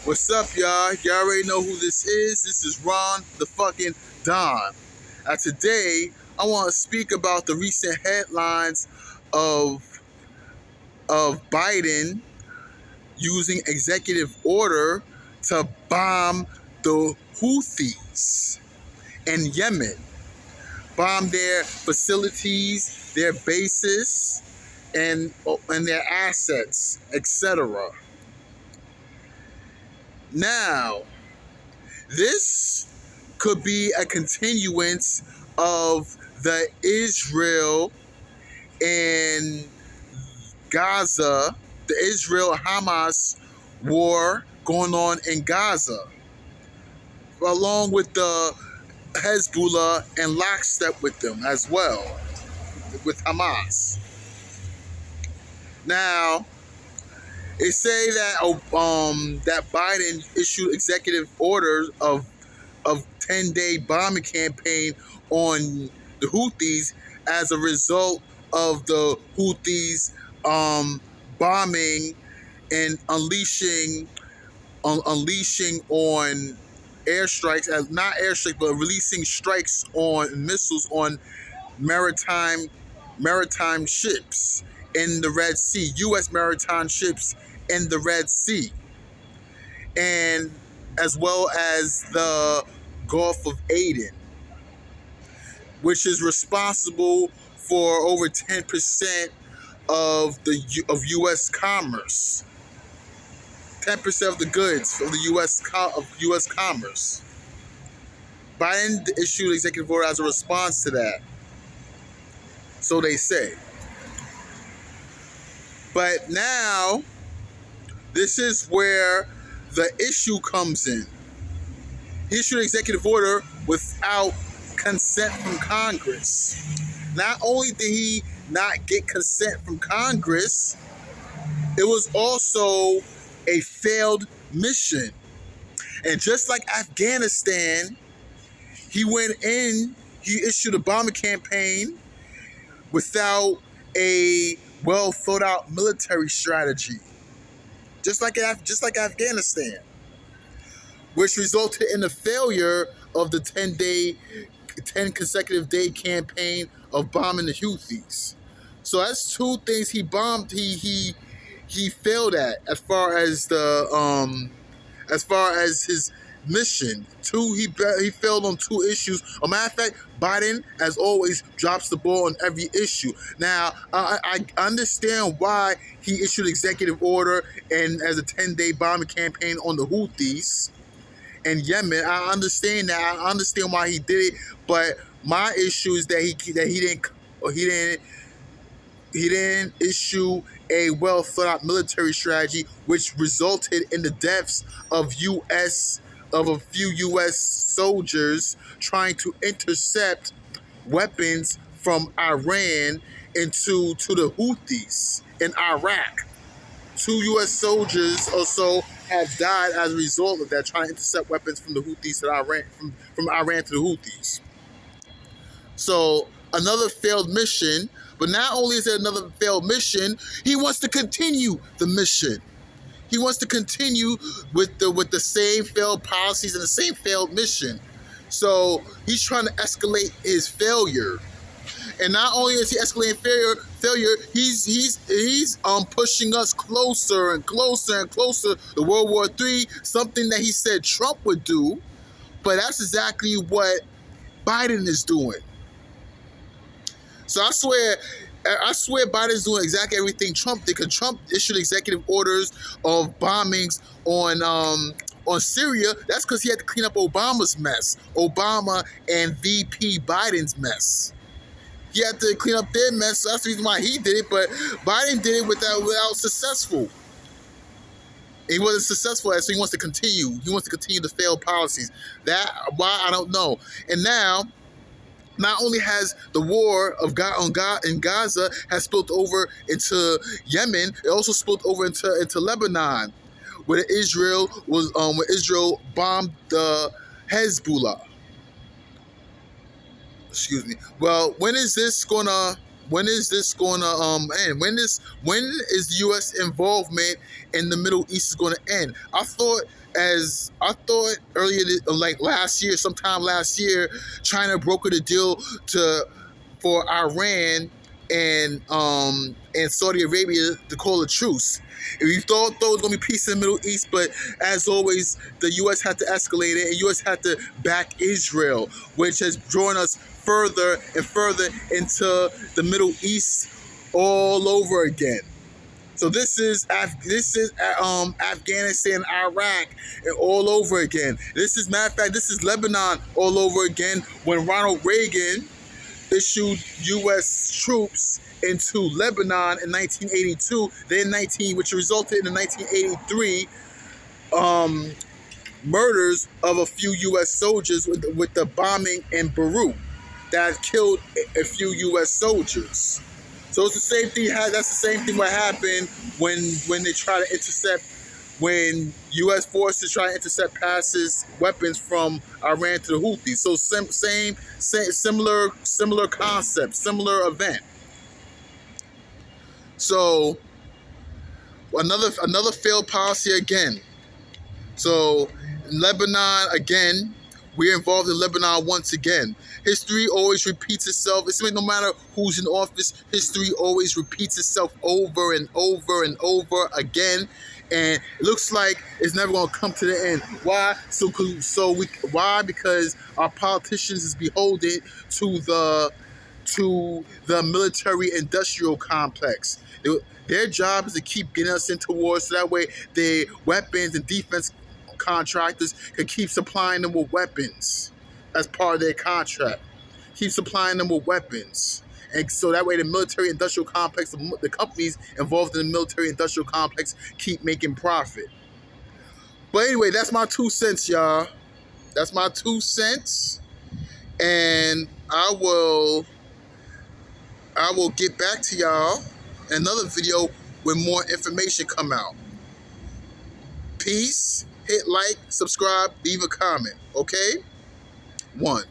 What's up, y'all? Y'all already know who this is. This is Ron the fucking Don. Today, I want to speak about the recent headlines of Biden using executive order to bomb the Houthis in Yemen, bomb their facilities, their bases, and their assets, etc. Now, this could be a continuance of the Israel and Gaza, the Israel-Hamas war going on in Gaza, along with the Hezbollah and lockstep with them as well, with Hamas. Now, they say that that Biden issued executive orders of 10-day bombing campaign on the Houthis as a result of the Houthis bombing and unleashing on airstrikes, not airstrikes, but releasing strikes on missiles on maritime ships in the Red Sea, US Maritime ships in the Red Sea, and as well as the Gulf of Aden, which is responsible for over 10% of U.S. commerce, 10% of the goods of the U.S. commerce. Biden issued an executive order as a response to that, so they say. But now, this is where the issue comes in. He issued an executive order without consent from Congress. Not only did he not get consent from Congress, it was also a failed mission. And just like Afghanistan, he went in, he issued a bombing campaign without a well thought out military strategy. Just like Afghanistan, which resulted in the failure of the 10 consecutive day campaign of bombing the Houthis. So that's two things he bombed. He failed at as far as his mission. He failed on two issues. A matter of fact, Biden, as always, drops the ball on every issue. Now, I understand why he issued executive order and as a 10-day bombing campaign on the Houthis in Yemen. I understand that. I understand why he did it. But my issue is that he didn't issue a well thought out military strategy, which resulted in the deaths of a few U.S. soldiers trying to intercept weapons from Iran to the Houthis in Iraq. 2 U.S. soldiers or so have died as a result of that, trying to intercept weapons from the Houthis to Iran, from Iran to the Houthis. So another failed mission. But not only is it another failed mission, he wants to continue the mission. He wants to continue with the same failed policies and the same failed mission. So he's trying to escalate his failure. And not only is he escalating failure, he's pushing us closer and closer and closer to World War III, something that he said Trump would do. But that's exactly what Biden is doing. So I swear Biden's doing exactly everything Trump did, because Trump issued executive orders of bombings on Syria. That's because he had to clean up Obama's mess, Obama and VP Biden's mess. He had to clean up their mess, so that's the reason why he did it, but Biden did it without successful. He wasn't successful at it, so he wants to continue. He wants to continue the failed policies. Why, I don't know. And now, not only has the war in Gaza has spilled over into Yemen, it also spilled over into Lebanon, where Israel bombed the Hezbollah. Excuse me. Well, when is this gonna when is this going to end? When is the U.S. involvement in the Middle East is going to end? I thought earlier, like last year, sometime last year, China brokered a deal for Iran and Saudi Arabia to call a truce. We thought there was going to be peace in the Middle East, but as always, the U.S. had to escalate it, and U.S. had to back Israel, which has drawn us further and further into the Middle East all over again. So this is Afghanistan, Iraq, and all over again. This is, matter of fact, this is Lebanon all over again when Ronald Reagan issued U.S. troops into Lebanon in 1982, which resulted in the 1983 murders of a few U.S. soldiers with the bombing in Beirut that killed a few U.S. soldiers. So it's the same thing. That's the same thing what happened when they try to intercept, when U.S. forces try to intercept passes weapons from Iran to the Houthis. So similar concept, similar event. So another failed policy again. So Lebanon again, we're involved in Lebanon once again. History always repeats itself. It's no matter who's in office, history always repeats itself over and over and over again. And it looks like it's never going to come to the end. Why? Why? Because our politicians is beholden to the military-industrial complex. Their job is to keep getting us into war, so that way the weapons and defense contractors can keep supplying them with weapons as part of their contract. Keep supplying them with weapons. And so that way the military-industrial complex, the companies involved in the military-industrial complex keep making profit. But anyway, that's my 2 cents, y'all. That's my 2 cents. And I will get back to y'all in another video when more information come out. Peace. Hit like, subscribe, leave a comment. Okay? 1.